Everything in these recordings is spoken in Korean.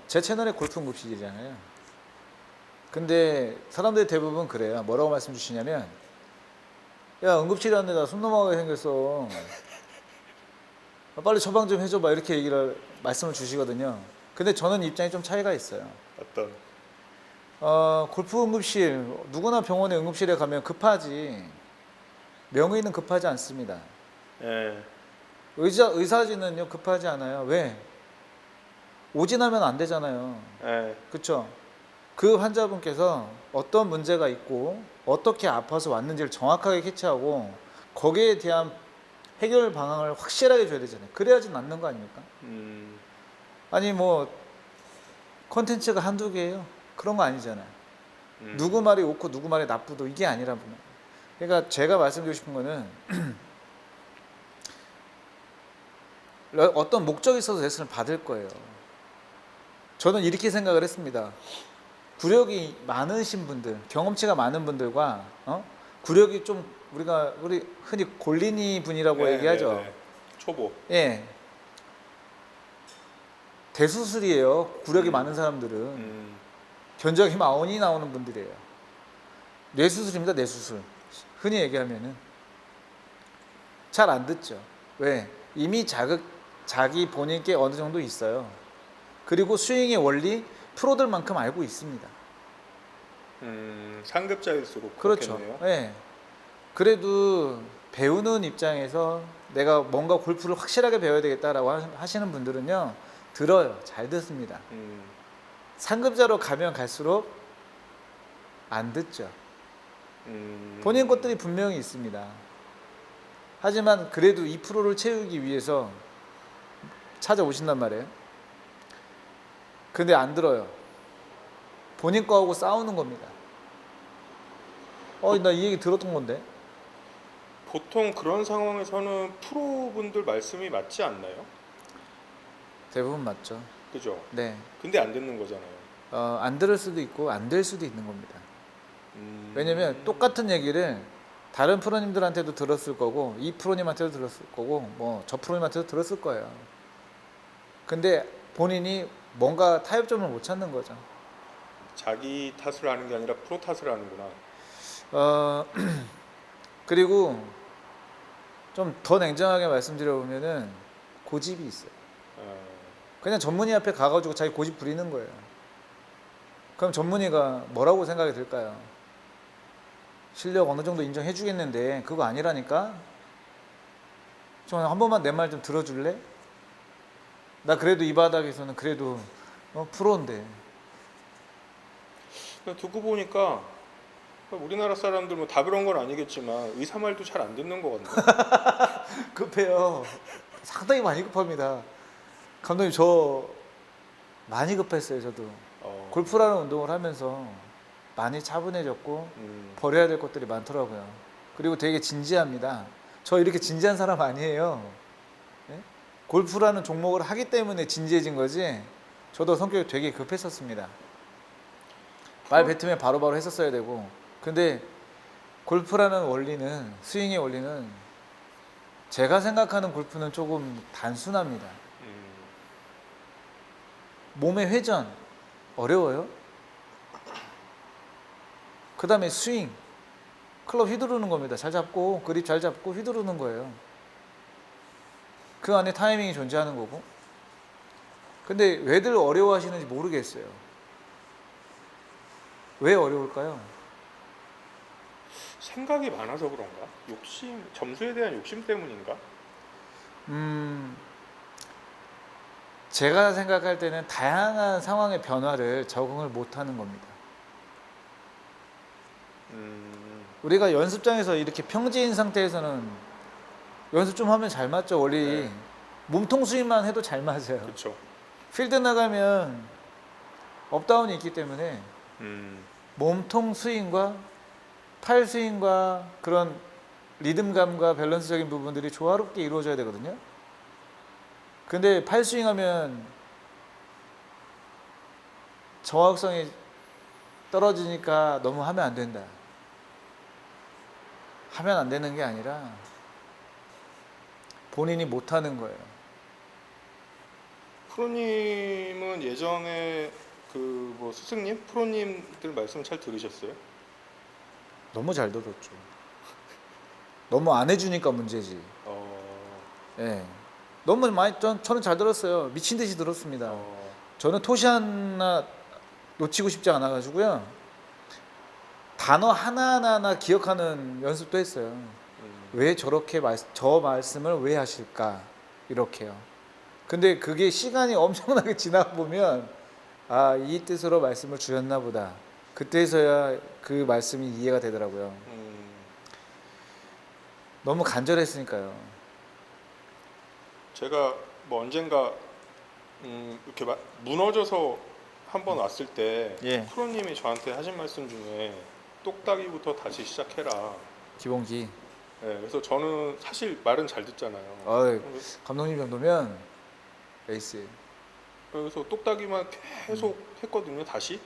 제 채널에 골프 응급실이잖아요. 근데 사람들이 대부분 그래요. 뭐라고 말씀 주시냐면, 야, 응급실에 왔는데 나 손 넘어가게 생겼어. 빨리 처방 좀 해줘봐. 이렇게 말씀을 주시거든요. 근데 저는 입장이 좀 차이가 있어요. 어떤? 골프 응급실, 누구나 병원에 응급실에 가면 급하지. 명의는 급하지 않습니다. 예. 의사진은요, 급하지 않아요. 왜? 오진하면 안 되잖아요. 예. 그쵸? 그 환자분께서 어떤 문제가 있고 어떻게 아파서 왔는지를 정확하게 캐치하고 거기에 대한 해결 방향을 확실하게 줘야 되잖아요. 그래야지 낫는 거 아닙니까? 아니 뭐 컨텐츠가 한두 개예요. 그런 거 아니잖아요. 누구 말이 옳고 누구 말이 나쁘도 이게 아니라고요. 그러니까 제가 말씀드리고 싶은 거는 어떤 목적이 있어서 레슨을 받을 거예요. 저는 이렇게 생각을 했습니다. 구력이 많으신 분들, 경험치가 많은 분들과 구력이 좀 우리 흔히 골린이 분이라고 네, 얘기하죠. 네, 네. 초보. 예. 대수술이에요. 구력이 많은 사람들은 견적이 마원이 나오는 분들이에요. 뇌수술입니다. 뇌수술. 흔히 얘기하면은 잘 안 듣죠. 왜? 이미 자기 본인께 어느 정도 있어요. 그리고 스윙의 원리 프로들만큼 알고 있습니다. 상급자일수록 그렇죠. 그렇겠네요. 네. 그래도 배우는 입장에서 내가 뭔가 골프를 확실하게 배워야 되겠다라고 하시는 분들은요, 들어요. 잘 듣습니다. 상급자로 가면 갈수록 안 듣죠. 본인 것들이 분명히 있습니다. 하지만 그래도 2%를 채우기 위해서 찾아오신단 말이에요. 근데 안 들어요. 본인 거하고 싸우는 겁니다. 나 이 얘기 들었던 건데. 보통 그런 상황에서는 프로분들 말씀이 맞지 않나요? 대부분 맞죠. 그죠? 네. 근데 안 듣는 거잖아요. 안 들을 수도 있고 안 될 수도 있는 겁니다. 왜냐면 똑같은 얘기를 다른 프로님들한테도 들었을 거고 이 프로님한테도 들었을 거고 뭐 저 프로님한테도 들었을 거예요. 근데 본인이 뭔가 타협점을 못 찾는 거죠. 자기 탓을 하는 게 아니라 프로 탓을 하는구나. 그리고 좀 더 냉정하게 말씀드려보면은 고집이 있어요. 그냥 전문의 앞에 가가지고 자기 고집 부리는 거예요. 그럼 전문의가 뭐라고 생각이 들까요? 실력 어느 정도 인정해 주겠는데 그거 아니라니까? 좀 한 번만 내 말 좀 들어줄래? 나 그래도 이 바닥에서는 그래도 프로인데. 듣고 보니까 우리나라 사람들 뭐 다 그런 건 아니겠지만 의사 말도 잘 안 듣는 것 같네요. 급해요. 상당히 많이 급합니다. 감독님 저 많이 급했어요. 저도 골프라는 운동을 하면서 많이 차분해졌고 버려야 될 것들이 많더라고요. 그리고 되게 진지합니다. 저 이렇게 진지한 사람 아니에요. 네? 골프라는 종목을 하기 때문에 진지해진 거지 저도 성격이 되게 급했었습니다. 말 뱉으면 바로바로 했었어야 되고. 근데 골프라는 원리는, 스윙의 원리는 제가 생각하는 골프는 조금 단순합니다. 몸의 회전 어려워요. 그 다음에 스윙, 클럽 휘두르는 겁니다. 잘 잡고 그립 잘 잡고 휘두르는 거예요. 그 안에 타이밍이 존재하는 거고. 근데 왜들 어려워하시는지 모르겠어요. 왜 어려울까요? 생각이 많아서 그런가? 점수에 대한 욕심 때문인가? 제가 생각할 때는 다양한 상황의 변화를 적응을 못하는 겁니다. 우리가 연습장에서 이렇게 평지인 상태에서는 연습 좀 하면 잘 맞죠. 원리 네. 몸통 스윙만 해도 잘 맞아요. 그렇죠. 필드 나가면 업다운이 있기 때문에 몸통 스윙과 팔 스윙과 그런 리듬감과 밸런스적인 부분들이 조화롭게 이루어져야 되거든요. 근데 팔 스윙하면 정확성이 떨어지니까 너무 하면 안 된다. 하면 안 되는 게 아니라 본인이 못하는 거예요. 프로님은 예전에 그 뭐 스승님, 프로님들 말씀 잘 들으셨어요? 너무 잘 들었죠. 너무 안 해주니까 문제지. 예. 너무 많이 저는 잘 들었어요. 미친 듯이 들었습니다. 저는 토시 하나 놓치고 싶지 않아 가지고요. 단어 하나하나 기억하는 연습도 했어요. 왜 저렇게 저 말씀을 왜 하실까? 이렇게요. 근데 그게 시간이 엄청나게 지나가 보면 아, 이 뜻으로 말씀을 주셨나 보다. 그때서야 그 말씀이 이해가 되더라고요. 너무 간절했으니까요. 제가 뭐 언젠가 이렇게 무너져서 한번 왔을 때 예. 프로님이 저한테 하신 말씀 중에 똑딱이부터 다시 시작해라. 기본기. 네, 그래서 저는 사실 말은 잘 듣잖아요. 감독님 정도면 에이스예요. 그래서 똑딱이만 계속 했거든요. 다시.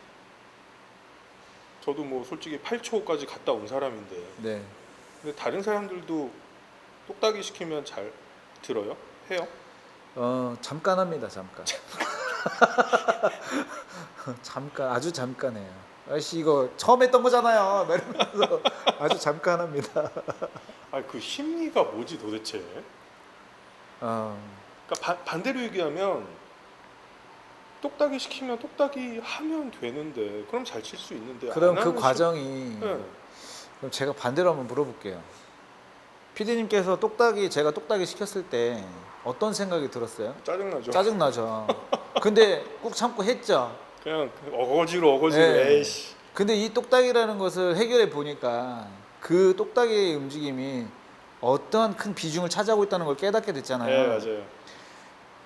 저도 뭐 솔직히 8초까지 갔다 온 사람인데. 네. 근데 다른 사람들도 똑딱이 시키면 잘 들어요? 해요? 잠깐 합니다. 잠깐. 잠깐, 아주 잠깐 해요. 아저씨 이거 처음 했던 거잖아요. 이러면서 아주 잠깐 합니다. 아, 그 심리가 뭐지 도대체? 그러니까 반대로 얘기하면 똑딱이 시키면 똑딱이 하면 되는데 그럼 잘 칠 수 있는데 그럼 안 그 하는 과정이 네. 그럼 제가 반대로 한번 물어볼게요. PD님께서 제가 똑딱이 시켰을 때 어떤 생각이 들었어요? 짜증나죠. 짜증나죠. 근데 꾹 참고 했죠. 그냥 어거지로 네. 에이씨. 근데 이 똑딱이라는 것을 해결해 보니까 그 똑딱이의 움직임이 어떠한 큰 비중을 차지하고 있다는 걸 깨닫게 됐잖아요. 네, 맞아요.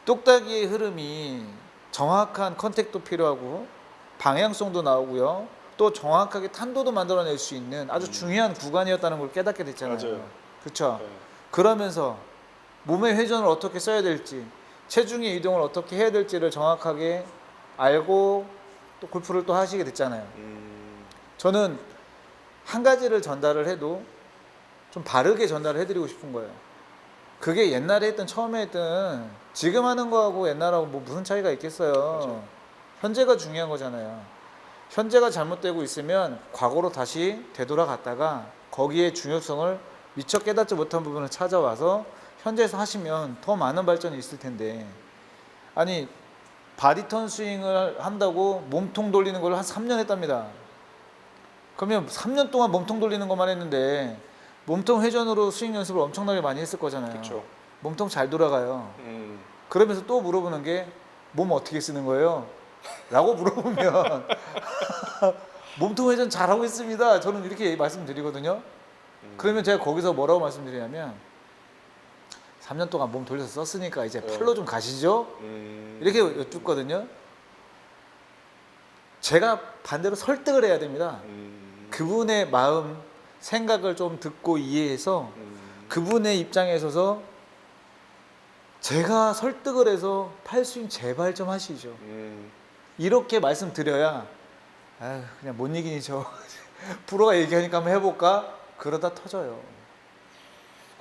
똑딱이의 흐름이 정확한 컨택도 필요하고 방향성도 나오고요. 또 정확하게 탄도도 만들어낼 수 있는 아주 중요한 구간이었다는 걸 깨닫게 됐잖아요. 맞아요. 그렇죠? 네. 그러면서 몸의 회전을 어떻게 써야 될지, 체중의 이동을 어떻게 해야 될지를 정확하게 알고 또 골프를 또 하시게 됐잖아요. 저는 한 가지를 전달을 해도 좀 바르게 전달을 해드리고 싶은 거예요. 그게 옛날에 했던 처음에 했던 지금 하는 거하고 옛날하고 뭐 무슨 차이가 있겠어요. 맞아요. 현재가 중요한 거잖아요. 현재가 잘못되고 있으면 과거로 다시 되돌아갔다가 거기에 중요성을 미처 깨닫지 못한 부분을 찾아와서 현재에서 하시면 더 많은 발전이 있을 텐데, 아니 바디턴 스윙을 한다고 몸통 돌리는 걸 한 3년 했답니다. 그러면 3년 동안 몸통 돌리는 것만 했는데 몸통 회전으로 스윙 연습을 엄청나게 많이 했을 거잖아요. 그렇죠. 몸통 잘 돌아가요. 그러면서 또 물어보는 게 몸 어떻게 쓰는 거예요? 라고 물어보면 몸통 회전 잘하고 있습니다. 저는 이렇게 말씀드리거든요. 그러면 제가 거기서 뭐라고 말씀드리냐면 3년 동안 몸 돌려서 썼으니까 이제 팔로 좀 가시죠? 이렇게 여쭙거든요. 제가 반대로 설득을 해야 됩니다. 그분의 마음, 생각을 좀 듣고 이해해서 그분의 입장에 서서 제가 설득을 해서 팔스윙 제발 좀 하시죠. 이렇게 말씀드려야 아유, 그냥 못 이기니 프로가 얘기하니까 한번 해볼까? 그러다 터져요.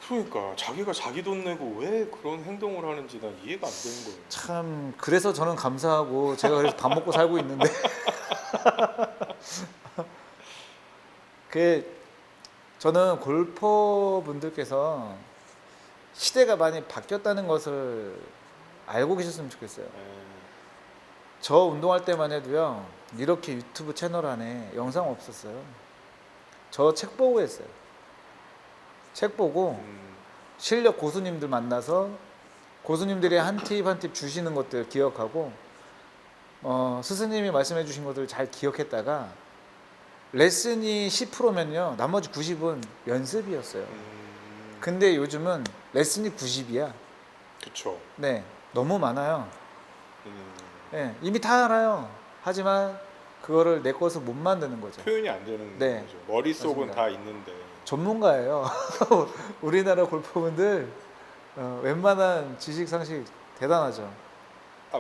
그러니까 자기가 자기 돈 내고 왜 그런 행동을 하는지 난 이해가 안 되는 거예요. 참 그래서 저는 감사하고 제가 그래서 밥 먹고 살고 있는데 저는 골퍼분들께서 시대가 많이 바뀌었다는 것을 알고 계셨으면 좋겠어요. 저 운동할 때만 해도요, 이렇게 유튜브 채널 안에 영상 없었어요. 저 책 보고 했어요. 책 보고 실력 고수님들 만나서 고수님들이 한 팁 한 팁 주시는 것들 기억하고 스승님이 말씀해 주신 것들을 잘 기억했다가 레슨이 10%면요 나머지 90은 연습이었어요. 근데 요즘은 레슨이 90이야. 그렇죠. 네, 너무 많아요. 네, 이미 다 알아요. 하지만 그거를 내 것을 못 만드는 거죠. 표현이 안 되는 네. 거죠. 머릿속은 맞습니다. 다 있는데. 전문가예요. 우리나라 골퍼분들 웬만한 지식 상식 대단하죠.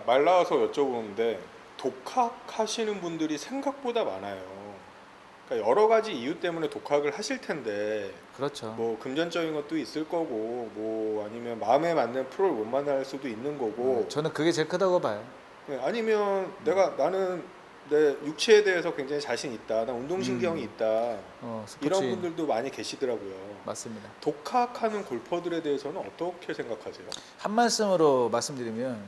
말 나와서 여쭤보는데 독학하시는 분들이 생각보다 많아요. 그러니까 여러 가지 이유 때문에 독학을 하실 텐데 그렇죠. 뭐 금전적인 것도 있을 거고 뭐 아니면 마음에 맞는 프로를 못 만날 수도 있는 거고 저는 그게 제일 크다고 봐요. 아니면 나는 내 육체에 대해서 굉장히 자신 있다. 나 운동신경이 있다. 스포츠 이런 분들도 많이 계시더라고요. 맞습니다. 독학하는 골퍼들에 대해서는 어떻게 생각하세요? 한 말씀으로 말씀드리면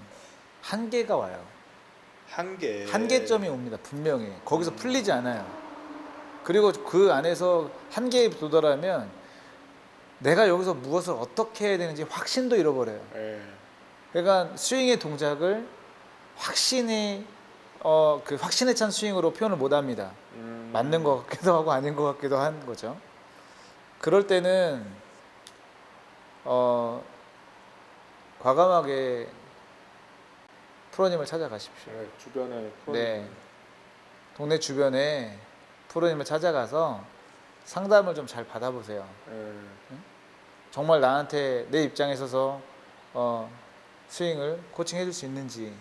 한계가 와요. 한계점이 옵니다. 분명히 거기서 풀리지 않아요. 그리고 그 안에서 한계에 도달하면 내가 여기서 무엇을 어떻게 해야 되는지 확신도 잃어버려요. 예. 그러니까 스윙의 동작을 확신에 찬 스윙으로 표현을 못합니다. 맞는 것 같기도 하고 아닌 것 같기도 한 거죠. 그럴 때는 과감하게 프로님을 찾아가십시오. 네, 주변에 네, 동네 주변에 프로님을 찾아가서 상담을 좀 잘 받아보세요. 예. 정말 나한테 내 입장에 서서 스윙을 코칭해 줄 수 있는지,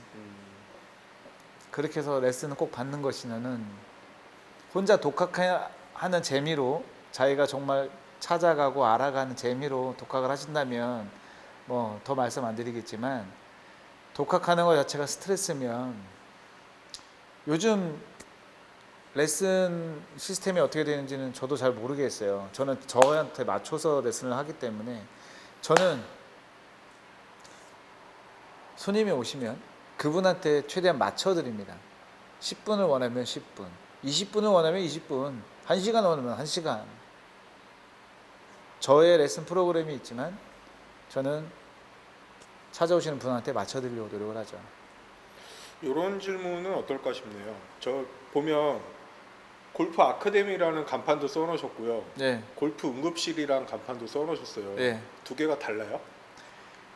그렇게 해서 레슨을 꼭 받는 것이면은 혼자 독학하는 재미로, 자기가 정말 찾아가고 알아가는 재미로 독학을 하신다면 뭐 더 말씀 안 드리겠지만, 독학하는 것 자체가 스트레스면 요즘 레슨 시스템이 어떻게 되는지는 저도 잘 모르겠어요. 저는 저한테 맞춰서 레슨을 하기 때문에, 저는 손님이 오시면 그분한테 최대한 맞춰드립니다. 10분을 원하면 10분, 20분을 원하면 20분, 1시간 원하면 1시간. 저의 레슨 프로그램이 있지만 저는 찾아오시는 분한테 맞춰드리려고 노력을 하죠. 이런 질문은 어떨까 싶네요. 저 보면 골프 아카데미라는 간판도 써놓으셨고요. 네. 골프 응급실이라는 간판도 써놓으셨어요. 네. 두 개가 달라요?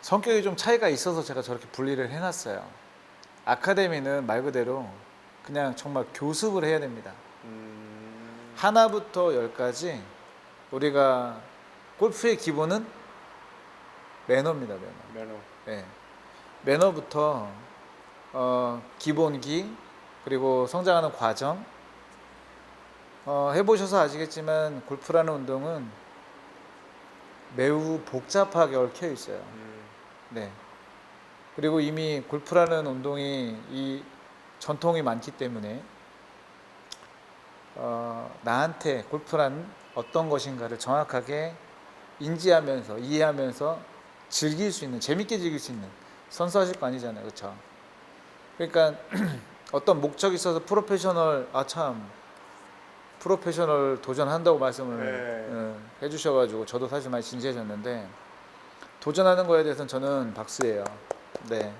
성격이 좀 차이가 있어서 제가 저렇게 분리를 해놨어요. 아카데미는 말 그대로 그냥 정말 교습을 해야 됩니다. 하나부터 열까지 우리가 골프의 기본은 매너입니다. 매너. 네. 매너부터 기본기, 그리고 성장하는 과정, 해보셔서 아시겠지만 골프라는 운동은 매우 복잡하게 얽혀 있어요. 네. 그리고 이미 골프라는 운동이 이 전통이 많기 때문에 나한테 골프란 어떤 것인가를 정확하게 인지하면서 이해하면서 즐길 수 있는, 재밌게 즐길 수 있는, 선수하실 거 아니잖아요, 그렇죠? 그러니까 어떤 목적이 있어서 프로페셔널 도전한다고 말씀을 해주셔가지고 저도 사실 많이 진지해졌는데, 도전하는 거에 대해서는 저는 박수예요. 네.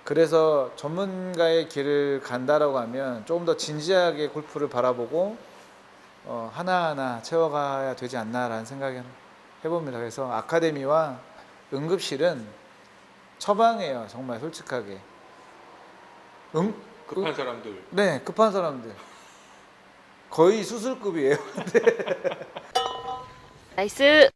그래서 전문가의 길을 간다라고 하면 조금 더 진지하게 골프를 바라보고 하나하나 채워가야 되지 않나라는 생각을 해봅니다. 그래서 아카데미와 응급실은 처방이에요. 정말 솔직하게. 급한 사람들. 네, 급한 사람들. 거의 수술급이에요. 나이스.